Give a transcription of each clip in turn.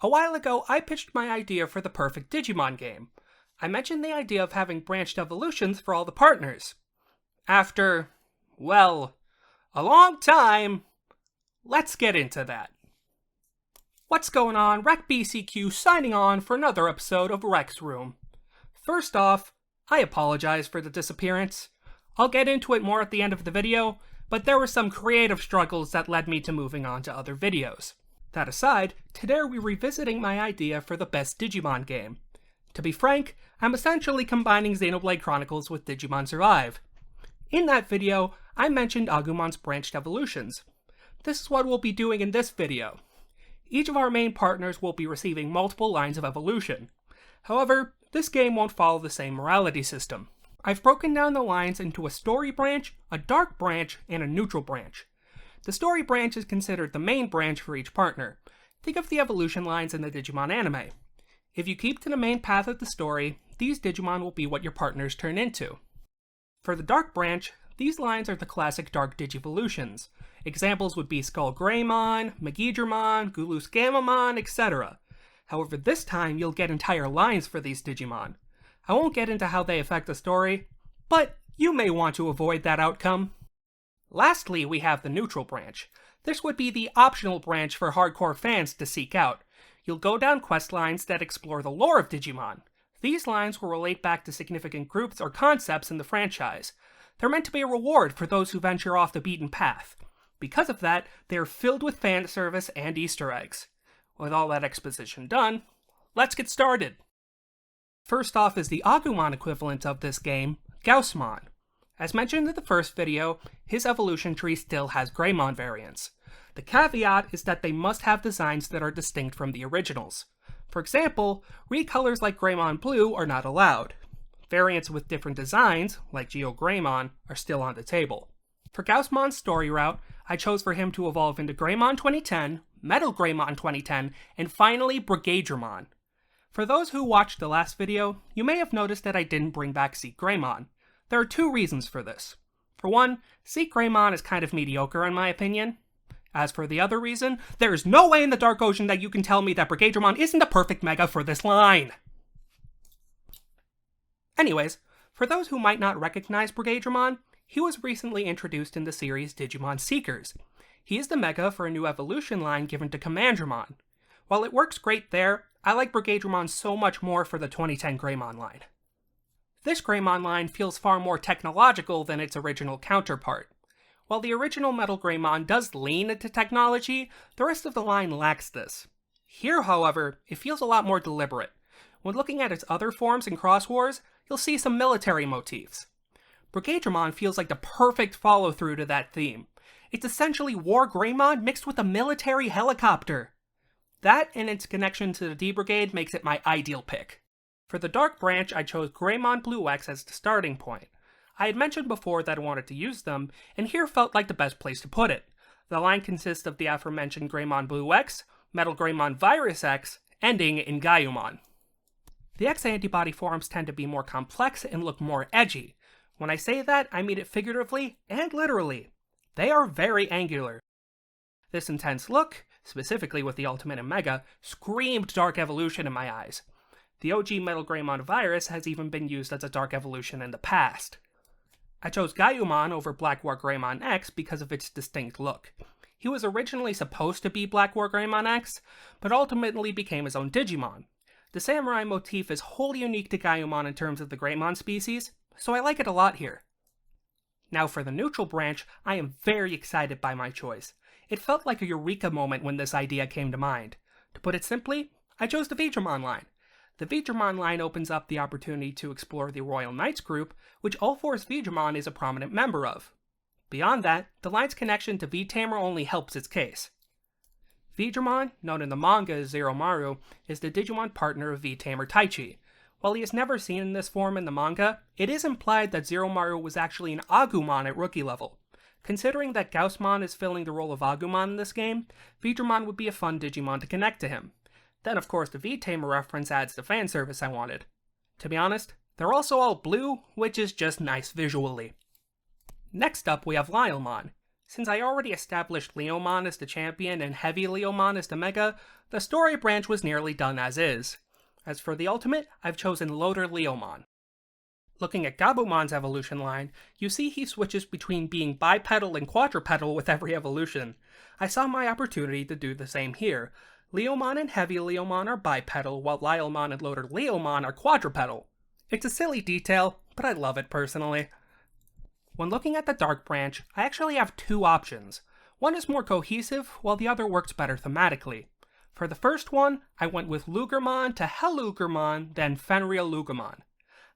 A while ago, I pitched my idea for the perfect Digimon game. I mentioned the idea of having branched evolutions for all the partners. After, well, a long time, let's get into that. What's going on? RecBCQ signing on for another episode of Rec's Room. First off, I apologize for the disappearance. I'll get into it more at the end of the video, but there were some creative struggles that led me to moving on to other videos. That aside, today we're revisiting my idea for the best Digimon game. To be frank, I'm essentially combining Xenoblade Chronicles with Digimon Survive. In that video, I mentioned Agumon's branched evolutions. This is what we'll be doing in this video. Each of our main partners will be receiving multiple lines of evolution. However, this game won't follow the same morality system. I've broken down the lines into a story branch, a dark branch, and a neutral branch. The story branch is considered the main branch for each partner. Think of the evolution lines in the Digimon anime. If you keep to the main path of the story, these Digimon will be what your partners turn into. For the dark branch, these lines are the classic dark Digivolutions. Examples would be Skull Greymon, Megidramon, Gulus Gamamon, etc. However, this time you'll get entire lines for these Digimon. I won't get into how they affect the story, but you may want to avoid that outcome. Lastly, we have the neutral branch. This would be the optional branch for hardcore fans to seek out. You'll go down quest lines that explore the lore of Digimon. These lines will relate back to significant groups or concepts in the franchise. They're meant to be a reward for those who venture off the beaten path. Because of that, they are filled with fan service and Easter eggs. With all that exposition done, let's get started. First off is the Agumon equivalent of this game, Gaussmon. As mentioned in the first video, his evolution tree still has Greymon variants. The caveat is that they must have designs that are distinct from the originals. For example, recolors like Greymon Blue are not allowed. Variants with different designs, like Geo Greymon, are still on the table. For Gaussmon's story route, I chose for him to evolve into Greymon 2010, Metal Greymon 2010, and finally Brigadramon. For those who watched the last video, you may have noticed that I didn't bring back Seek Greymon. There are two reasons for this. For one, Seek Greymon is kind of mediocre in my opinion. As for the other reason, there is no way in the Dark Ocean that you can tell me that Brigadramon isn't the perfect mega for this line! Anyways, for those who might not recognize Brigadramon, he was recently introduced in the series Digimon Seekers. He is the mega for a new evolution line given to Commandramon. While it works great there, I like Brigadramon so much more for the 2010 Greymon line. This Greymon line feels far more technological than its original counterpart. While the original Metal Greymon does lean into technology, the rest of the line lacks this. Here, however, it feels a lot more deliberate. When looking at its other forms in Cross Wars, you'll see some military motifs. Brigadramon feels like the perfect follow-through to that theme. It's essentially War Greymon mixed with a military helicopter. That and its connection to the D-Brigade makes it my ideal pick. For the Dark Branch, I chose Greymon Blue X as the starting point. I had mentioned before that I wanted to use them, and here felt like the best place to put it. The line consists of the aforementioned Greymon Blue X, Metal Greymon Virus X, ending in Gaiumon. The X antibody forms tend to be more complex and look more edgy. When I say that, I mean it figuratively and literally. They are very angular. This intense look, specifically with the Ultimate and Mega, screamed Dark Evolution in my eyes. The OG Metal Greymon Virus has even been used as a Dark Evolution in the past. I chose Gaiumon over Black War Greymon X because of its distinct look. He was originally supposed to be Black War Greymon X, but ultimately became his own Digimon. The samurai motif is wholly unique to Gaiumon in terms of the Greymon species, so I like it a lot here. Now for the neutral branch, I am very excited by my choice. It felt like a eureka moment when this idea came to mind. To put it simply, I chose the Vidramon line. The Vidramon line opens up the opportunity to explore the Royal Knights group, which All-Force Vidramon is a prominent member of. Beyond that, the line's connection to V-Tamer only helps its case. Vidramon, known in the manga as Zeromaru, is the Digimon partner of V-Tamer Taichi. While he is never seen in this form in the manga, it is implied that Zeromaru was actually an Agumon at rookie level. Considering that Gaussmon is filling the role of Agumon in this game, Vidramon would be a fun Digimon to connect to him. Then of course the V-Tamer reference adds the fan service I wanted. To be honest, they're also all blue, which is just nice visually. Next up we have Lylemon. Since I already established Leomon as the champion and Heavy Leomon as the Mega, The story branch was nearly done as is. As for the ultimate, I've chosen Loader Leomon. Looking at Gabumon's evolution line, you see he switches between being bipedal and quadrupedal with every evolution. I saw my opportunity to do the same here. Leomon and Heavy Leomon are bipedal, while Lilemon and Loader Leomon are quadrupedal. It's a silly detail, but I love it personally. When looking at the Dark Branch, I actually have two options. One is more cohesive, while the other works better thematically. For the first one, I went with Lugermon to Hellugermon, then Fenrir Lugermon.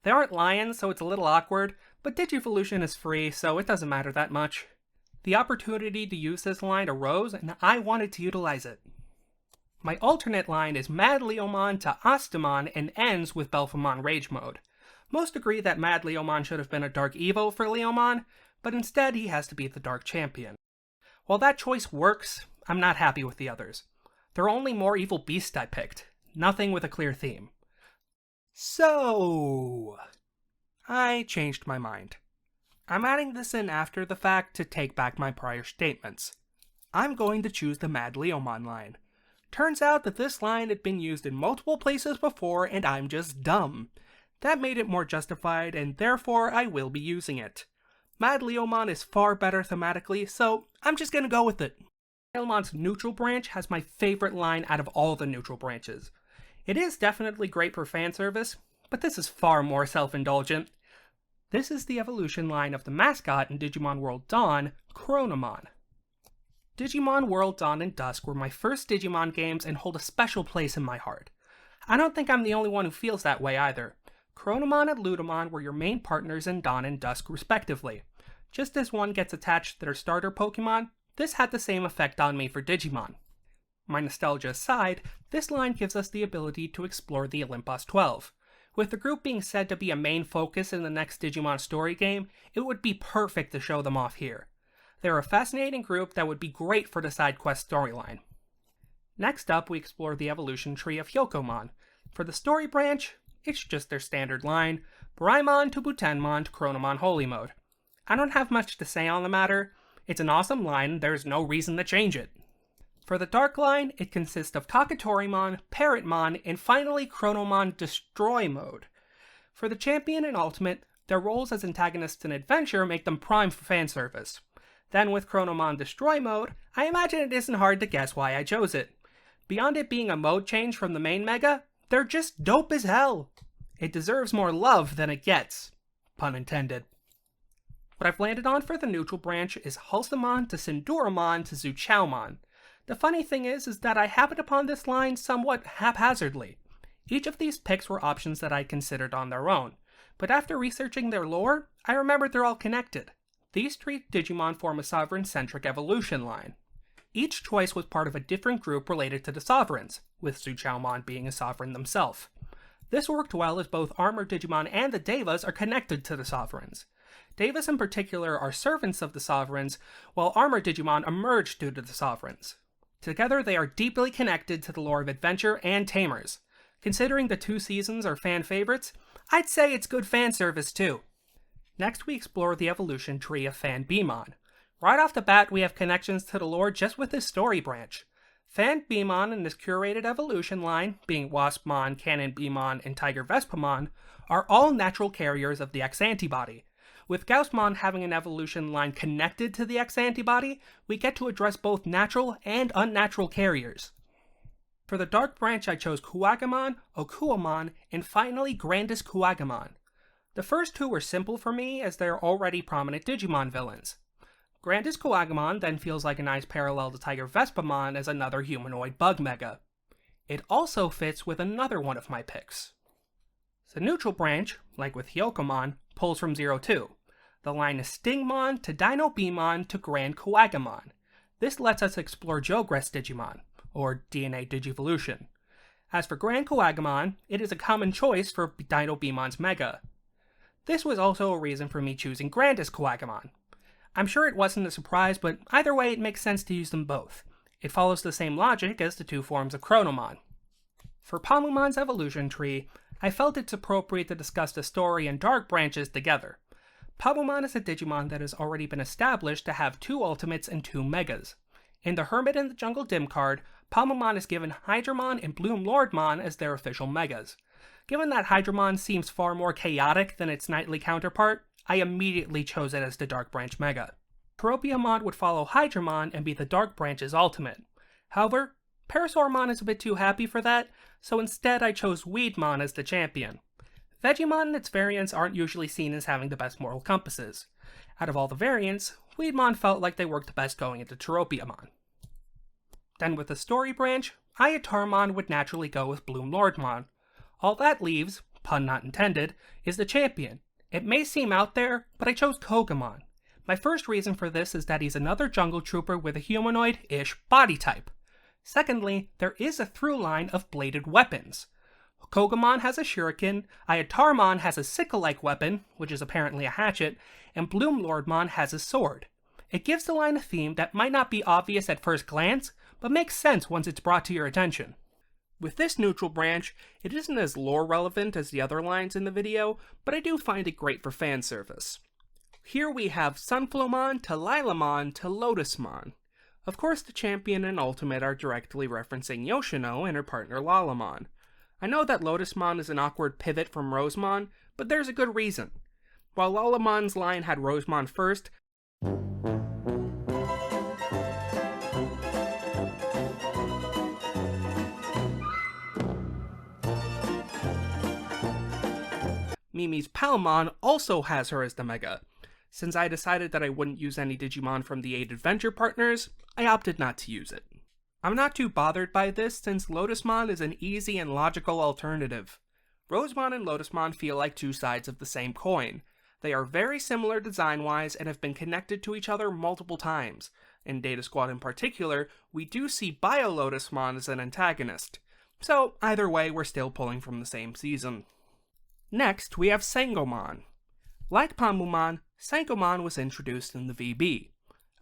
They aren't lions, so it's a little awkward, but Digivolution is free, so it doesn't matter that much. The opportunity to use this line arose, and I wanted to utilize it. My alternate line is Mad Leomon to Astamon and ends with Belphemon Rage Mode. Most agree that Mad Leomon should have been a Dark Evo for Leomon, but instead he has to be the Dark Champion. While that choice works, I'm not happy with the others. There are only more evil beasts I picked, nothing with a clear theme. So, I changed my mind. I'm adding this in after the fact to take back my prior statements. I'm going to choose the Mad Leomon line. Turns out that this line had been used in multiple places before and I'm just dumb. That made it more justified and therefore I will be using it. Mad Leomon is far better thematically, so I'm just gonna go with it. Leomon's neutral branch has my favorite line out of all the neutral branches. It is definitely great for fan service, but this is far more self-indulgent. This is the evolution line of the mascot in Digimon World Dawn, Chronomon. Digimon World Dawn and Dusk were my first Digimon games and hold a special place in my heart. I don't think I'm the only one who feels that way either. Chronomon and Ludamon were your main partners in Dawn and Dusk respectively. Just as one gets attached to their starter Pokemon, this had the same effect on me for Digimon. My nostalgia aside, this line gives us the ability to explore the Olympus 12. With the group being said to be a main focus in the next Digimon story game, it would be perfect to show them off here. They're a fascinating group that would be great for the side quest storyline. Next up, we explore the evolution tree of Hyokomon. For the story branch, it's just their standard line, Braimon to Butenmon to Chronomon Holy Mode. I don't have much to say on the matter. It's an awesome line, there's no reason to change it. For the Dark line, it consists of Kakatorimon, Parrotmon, and finally Chronomon Destroy Mode. For the Champion and Ultimate, their roles as antagonists in Adventure make them prime for fan service. Then with Chronomon Destroy Mode, I imagine it isn't hard to guess why I chose it. Beyond it being a mode change from the main Mega, they're just dope as hell. It deserves more love than it gets. Pun intended. What I've landed on for the neutral branch is Halsamon to Sinduramon to Zuchaomon. The funny thing is that I happened upon this line somewhat haphazardly. Each of these picks were options that I considered on their own, but after researching their lore, I remembered they're all connected. These three Digimon form a Sovereign-centric evolution line. Each choice was part of a different group related to the Sovereigns, with Zuchaomon being a Sovereign themselves. This worked well as both Armored Digimon and the Devas are connected to the Sovereigns. Devas in particular are servants of the Sovereigns, while Armored Digimon emerged due to the Sovereigns. Together, they are deeply connected to the lore of Adventure and Tamers. Considering the two seasons are fan favorites, I'd say it's good fan service too. Next, we explore the evolution tree of Fan Beamon. Right off the bat, we have connections to the lore just with this story branch. Fan Beamon and this curated evolution line, being Waspmon, Cannon Beamon, and Tiger Vespamon, are all natural carriers of the X antibody. With Gaussmon having an evolution line connected to the X antibody, we get to address both natural and unnatural carriers. For the Dark Branch, I chose Kuwagamon, Okuamon, and finally Grandis Kuwagamon. The first two were simple for me as they are already prominent Digimon villains. Grandis Kuwagamon then feels like a nice parallel to Tiger Vespamon as another humanoid bug mega. It also fits with another one of my picks. The neutral branch, like with Hyokomon, pulls from 0-2. The line is Stingmon to Dino Beamon to Grand Kuwagamon. This lets us explore Jogress Digimon, or DNA Digivolution. As for Grand Kuwagamon, it is a common choice for Dino Beamon's Mega. This was also a reason for me choosing Grandis Kuwagamon. I'm sure it wasn't a surprise, but either way it makes sense to use them both. It follows the same logic as the two forms of Chronomon. For Pamumon's evolution tree, I felt it's appropriate to discuss the story and dark branches together. Pulmon is a Digimon that has already been established to have two Ultimates and two Megas. In the Hermit in the Jungle Dim card, Pulmon is given Hydramon and Bloom Lordmon as their official megas. Given that Hydramon seems far more chaotic than its knightly counterpart, I immediately chose it as the Dark Branch mega. Tropiamon would follow Hydramon and be the Dark Branch's ultimate. However, Parasaurmon is a bit too happy for that, so instead I chose Weedmon as the champion. Vegemon and its variants aren't usually seen as having the best moral compasses. Out of all the variants, Weedmon felt like they worked best going into Tropiamon. Then with the story branch, Ayatarmon would naturally go with Bloom Lordmon. All that leaves, pun not intended, is the champion. It may seem out there, but I chose Kogamon. My first reason for this is that he's another jungle trooper with a humanoid-ish body type. Secondly, there is a through line of bladed weapons. Kogamon has a shuriken, Ayatarmon has a sickle-like weapon, which is apparently a hatchet, and Bloom Lordmon has a sword. It gives the line a theme that might not be obvious at first glance, but makes sense once it's brought to your attention. With this neutral branch, it isn't as lore relevant as the other lines in the video, but I do find it great for fan service. Here we have Sunflowmon to Lilamon to Lotusmon. Of course the champion and ultimate are directly referencing Yoshino and her partner Lalamon. I know that Lotusmon is an awkward pivot from Rosemon, but there's a good reason. While Lalamon's line had Rosemon first, Mimi's Palmon also has her as the mega. Since I decided that I wouldn't use any Digimon from the 8 adventure partners, I opted not to use it. I'm not too bothered by this since Lotusmon is an easy and logical alternative. Rosemon and Lotusmon feel like two sides of the same coin. They are very similar design-wise and have been connected to each other multiple times. In Data Squad in particular, we do see Bio-Lotusmon as an antagonist. So either way, we're still pulling from the same season. Next, we have Sangoan. Like Pamumon, Sangoan was introduced in the VB.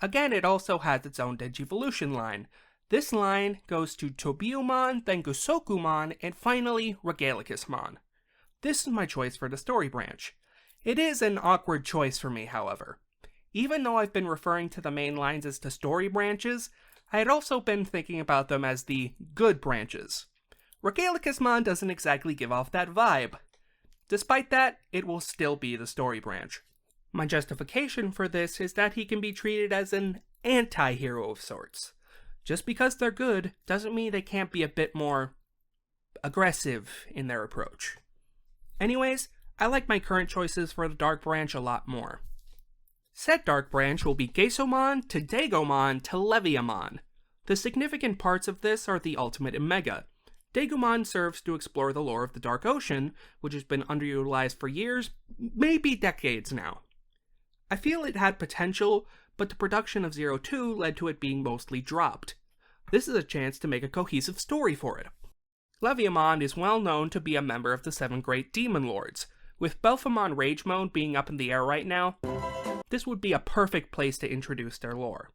Again, it also has its own Digivolution line. This line goes to Tobiumon, then Gosokumon, and finally Regalicusmon. This is my choice for the story branch. It is an awkward choice for me, however. Even though I've been referring to the main lines as the story branches, I had also been thinking about them as the good branches. Regalicusmon doesn't exactly give off that vibe. Despite that, it will still be the story branch. My justification for this is that he can be treated as an anti-hero of sorts. Just because they're good doesn't mean they can't be a bit more aggressive in their approach. Anyways, I like my current choices for the Dark Branch a lot more. Said Dark Branch will be Gesomon to Dagomon to Leviamon. The significant parts of this are the Ultimate and Mega. Dagomon serves to explore the lore of the Dark Ocean, which has been underutilized for years, maybe decades now. I feel it had potential, but the production of 02 led to it being mostly dropped. This is a chance to make a cohesive story for it. Leviamon is well known to be a member of the 7 Great Demon Lords. With Belphemon Rage Mode being up in the air right now, this would be a perfect place to introduce their lore.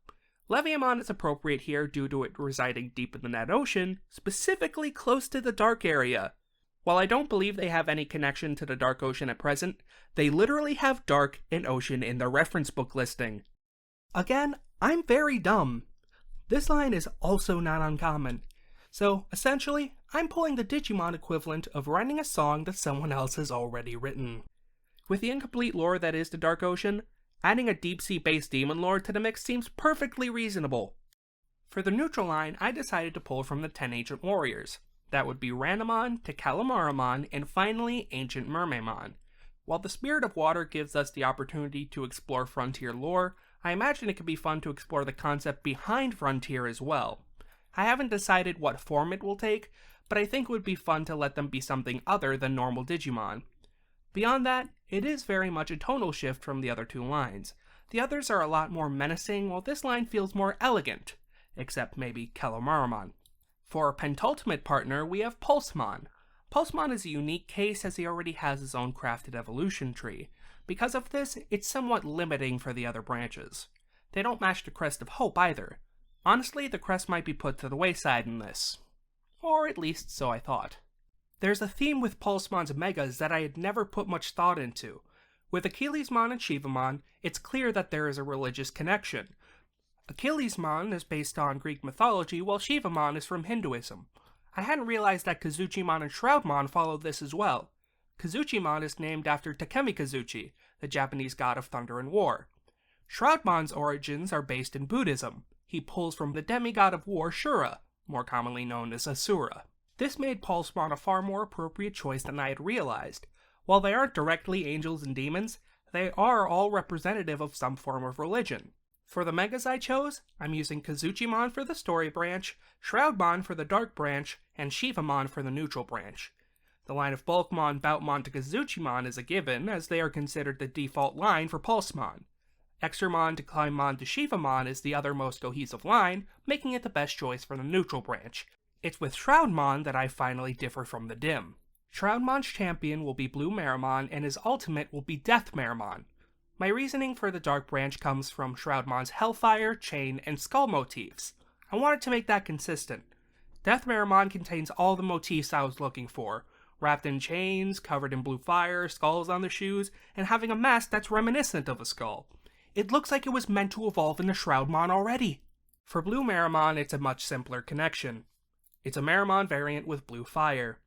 Leviamon is appropriate here due to it residing deep in the Net Ocean, specifically close to the Dark area. While I don't believe they have any connection to the Dark Ocean at present, they literally have Dark and Ocean in their reference book listing. Again, I'm very dumb. This line is also not uncommon. So, essentially, I'm pulling the Digimon equivalent of writing a song that someone else has already written. With the incomplete lore that is the Dark Ocean, adding a deep-sea-based demon lord to the mix seems perfectly reasonable. For the neutral line, I decided to pull from the 10 Ancient Warriors. That would be Ranamon to Calamaramon, and finally Ancient Mermaimon. While the Spirit of Water gives us the opportunity to explore Frontier lore, I imagine it could be fun to explore the concept behind Frontier as well. I haven't decided what form it will take, but I think it would be fun to let them be something other than normal Digimon. Beyond that, it is very much a tonal shift from the other two lines. The others are a lot more menacing, while this line feels more elegant, except maybe Calamaramon. For our pentultimate partner, we have Pulsemon. Pulsemon is a unique case as he already has his own crafted evolution tree. Because of this, it's somewhat limiting for the other branches. They don't match the Crest of Hope either. Honestly, the crest might be put to the wayside in this. Or at least so I thought. There's a theme with Pulsemon's megas that I had never put much thought into. With Achillesmon and Shivamon, it's clear that there is a religious connection. Achillesmon is based on Greek mythology, while Shivamon is from Hinduism. I hadn't realized that Kazuchimon and Shroudmon followed this as well. Kazuchimon is named after Takemi Kazuchi, the Japanese god of thunder and war. Shroudmon's origins are based in Buddhism. He pulls from the demigod of war Shura, more commonly known as Asura. This made Pulmon a far more appropriate choice than I had realized. While they aren't directly angels and demons, they are all representative of some form of religion. For the megas I chose, I'm using Kazuchimon for the story branch, Shroudmon for the dark branch, and Shivamon for the neutral branch. The line of Bulkmon, Boutmon to Kazuchimon is a given, as they are considered the default line for Pulsemon. Extramon to Climbmon to Shivamon is the other most cohesive line, making it the best choice for the neutral branch. It's with Shroudmon that I finally differ from the Dim. Shroudmon's champion will be Blue Meramon, and his ultimate will be Death Meramon. My reasoning for the Dark Branch comes from Shroudmon's Hellfire, Chain, and Skull motifs. I wanted to make that consistent. Death Meramon contains all the motifs I was looking for, wrapped in chains, covered in blue fire, skulls on the shoes, and having a mask that's reminiscent of a skull. It looks like it was meant to evolve into Shroudmon already. For Blue Meramon, it's a much simpler connection. It's a Meramon variant with blue fire.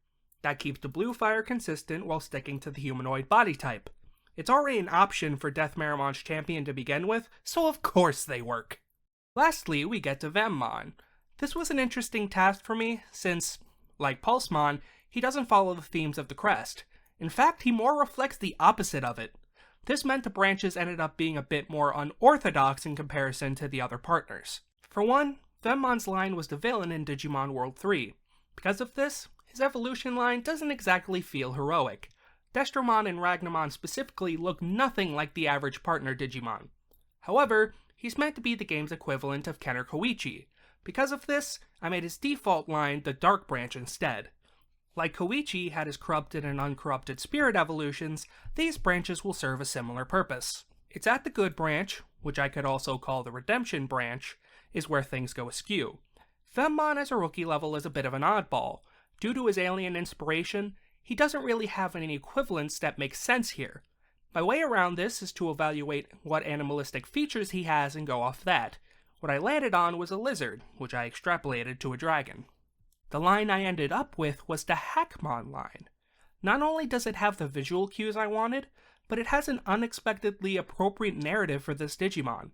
That keeps the blue fire consistent while sticking to the humanoid body type. It's already an option for Death Meramon's champion to begin with, so of course they work. Lastly, we get to Vemmon. This was an interesting task for me, since, like Pulsemon, he doesn't follow the themes of the crest. In fact, he more reflects the opposite of it. This meant the branches ended up being a bit more unorthodox in comparison to the other partners. For one, Vemmon's line was the villain in Digimon World 3. Because of this, his evolution line doesn't exactly feel heroic. Destromon and Ragnamon specifically look nothing like the average partner Digimon. However, he's meant to be the game's equivalent of Kenner Koichi. Because of this, I made his default line the Dark Branch instead. Like Koichi had his corrupted and uncorrupted spirit evolutions, these branches will serve a similar purpose. It's at the Good Branch, which I could also call the Redemption Branch, is where things go askew. Vemmon as a rookie level is a bit of an oddball. Due to his alien inspiration, he doesn't really have any equivalents that make sense here. My way around this is to evaluate what animalistic features he has and go off that. What I landed on was a lizard, which I extrapolated to a dragon. The line I ended up with was the Hackmon line. Not only does it have the visual cues I wanted, but it has an unexpectedly appropriate narrative for this Digimon.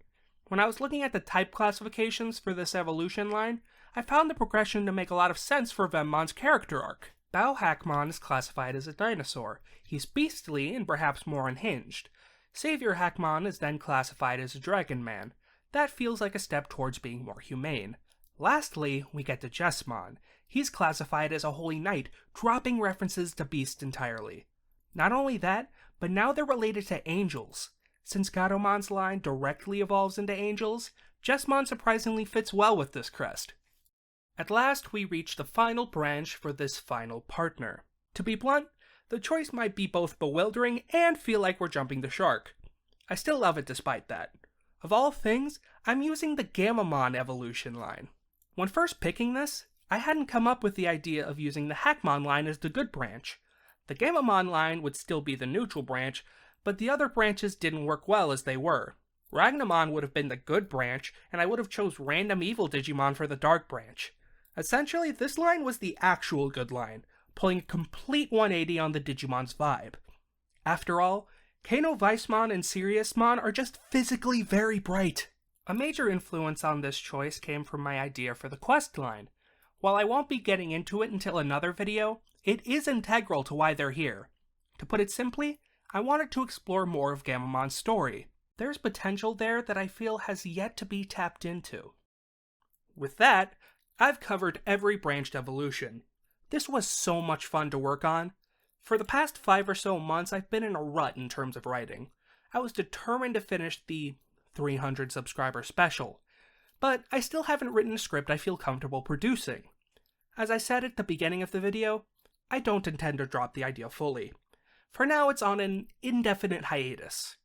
When I was looking at the type classifications for this evolution line, I found the progression to make a lot of sense for Vemmon's character arc. Bao Hackmon is classified as a dinosaur. He's beastly and perhaps more unhinged. Savior Hackmon is then classified as a dragon man. That feels like a step towards being more humane. Lastly, we get to Jesmon. He's classified as a holy knight, dropping references to beasts entirely. Not only that, but now they're related to angels. Since Gadomon's line directly evolves into angels, Jesmon surprisingly fits well with this crest. At last, we reach the final branch for this final partner. To be blunt, the choice might be both bewildering and feel like we're jumping the shark. I still love it despite that. Of all things, I'm using the Gammamon evolution line. When first picking this, I hadn't come up with the idea of using the Hackmon line as the good branch. The Gammamon line would still be the neutral branch, but the other branches didn't work well as they were. Ragnamon would have been the good branch, and I would have chose random evil Digimon for the dark branch. Essentially, this line was the actual good line, pulling a complete 180 on the Digimon's vibe. After all, Kano Weissmon and Siriusmon are just physically very bright. A major influence on this choice came from my idea for the quest line. While I won't be getting into it until another video, it is integral to why they're here. To put it simply, I wanted to explore more of Gammamon's story. There's potential there that I feel has yet to be tapped into. With that, I've covered every branched evolution. This was so much fun to work on. For the past 5 or so months, I've been in a rut in terms of writing. I was determined to finish the 300 subscriber special, but I still haven't written a script I feel comfortable producing. As I said at the beginning of the video, I don't intend to drop the idea fully. For now, it's on an indefinite hiatus.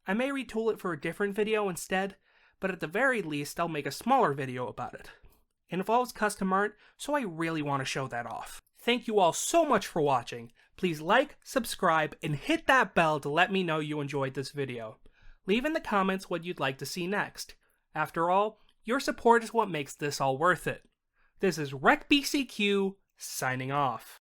I may retool it for a different video instead, but at the very least, I'll make a smaller video about it. It involves custom art, so I really want to show that off. Thank you all so much for watching. Please like, subscribe, and hit that bell to let me know you enjoyed this video. Leave in the comments what you'd like to see next. After all, Your support is what makes this all worth it. This is RecBCQ signing off.